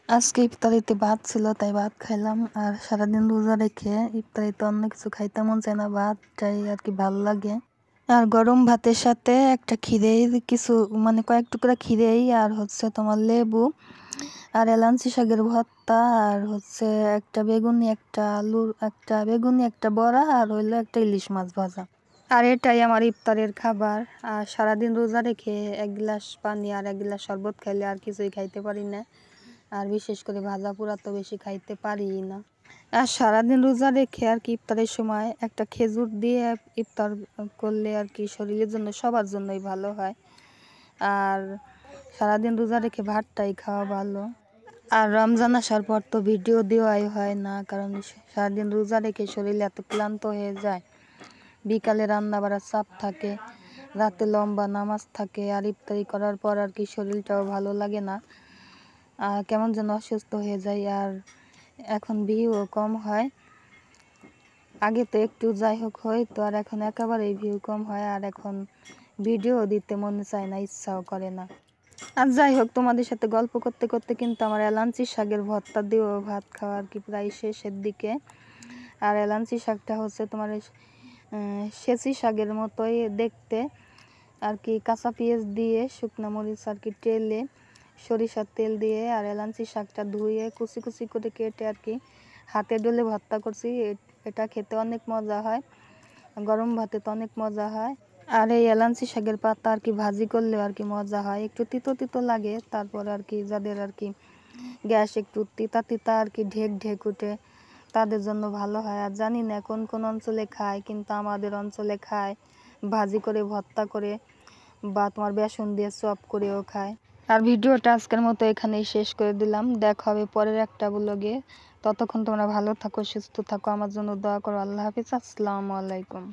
আজকে ইফতারিতে ভাত ছিল, তাই ভাত খাইলাম। আর সারাদিন রোজা রেখে ইফতারিতে অন্য কিছু খাইতে মন চায় না, ভাতটাই আর কি ভালো লাগে। আর গরম ভাতের সাথে একটা খিরের কিছু মানে কয়েক টুকরা খিরেই আর হচ্ছে তোমার লেবু আর এলাঞ্চি শাকের ভর্তা আর হচ্ছে একটা বেগুনি, একটা আলুর, একটা বেগুনি, একটা বড়া আর হইলো একটা ইলিশ মাছ ভাজা। আর এটাই আমার ইফতারের খাবার। আর সারাদিন রোজা রেখে এক গ্লাস পানি আর এক গ্লাস শরবত খাইলে আর কিছুই খাইতে পারি না। আর বিশেষ করে ভাজা পোড়া তো বেশি খাইতে পারি না। আর সারাদিন রোজা রেখে আর কি ইফতারের সময় একটা খেজুর দিয়ে ইফতার করলে আর কি শরীরের জন্য সবার জন্যই ভালো হয়। আর সারাদিন রোজা রেখে ভাতটাই খাওয়া ভালো। আর রমজান আসার পর তো ভিডিও দেওয়াই হয় না, কারণ সারাদিন রোজা রেখে শরীর এত ক্লান্ত হয়ে যায়। বিকালে রান্না বাড়ার চাপ থাকে, রাতে লম্বা নামাজ থাকে, আর ইফতারি করার পর আর কি শরীরটাও ভালো লাগে না, কেমন যেন অসুস্থ হয়ে যায়। আর এখন ভিউও কম হয়, আগে তো একটু যাই হোক হয়তো, আর এখন একেবারেই ভিউ কম হয়। আর এখন ভিডিও দিতে মনে চায় না, ইচ্ছাও করে না। আর যাই হোক, তোমাদের সাথে গল্প করতে করতে কিন্তু আমার এলাঞ্চি শাকের ভর্তা দিয়েও ভাত খাওয়া আর কি প্রায় শেষের দিকে। আর এলাঞ্চি শাকটা হচ্ছে তোমার সেচি শাকের মতোই দেখতে আর কি, কাঁচা পেঁয়াজ দিয়ে শুকনো মরিচ আর কি টেলে সরিষার তেল দিয়ে আর এলাঞ্চি শাকটা ধুয়ে কুচি কুচি করে কেটে আর কি হাতে ডলে ভর্তা করছি। এটা খেতে অনেক মজা হয়, গরম ভাতে তো অনেক মজা হয়। আর এই এলাঞ্চি শাকের পাতা আর কি ভাজি করলেও আর কি মজা হয়, একটু তিতো তিতো লাগে। তারপর আর কি যাদের আর কি গ্যাস একটু তিতা তিতা আর কি ঢেক ঢেক উঠে, তাদের জন্য ভালো হয়। আর জানি না কোন কোন অঞ্চলে খায়, কিন্তু আমাদের অঞ্চলে খায় ভাজি করে, ভর্তা করে, বা তোমার বেসন দিয়ে চপ করেও খায়। আর ভিডিওটা আজকের মতো এখানেই শেষ করে দিলাম, দেখা হবে পরের একটা ব্লগে। ততক্ষণ তোমরা ভালো থাকো, সুস্থ থাকো, আমার জন্য দোয়া করো। আল্লাহ হাফিজ, আসসালামু আলাইকুম।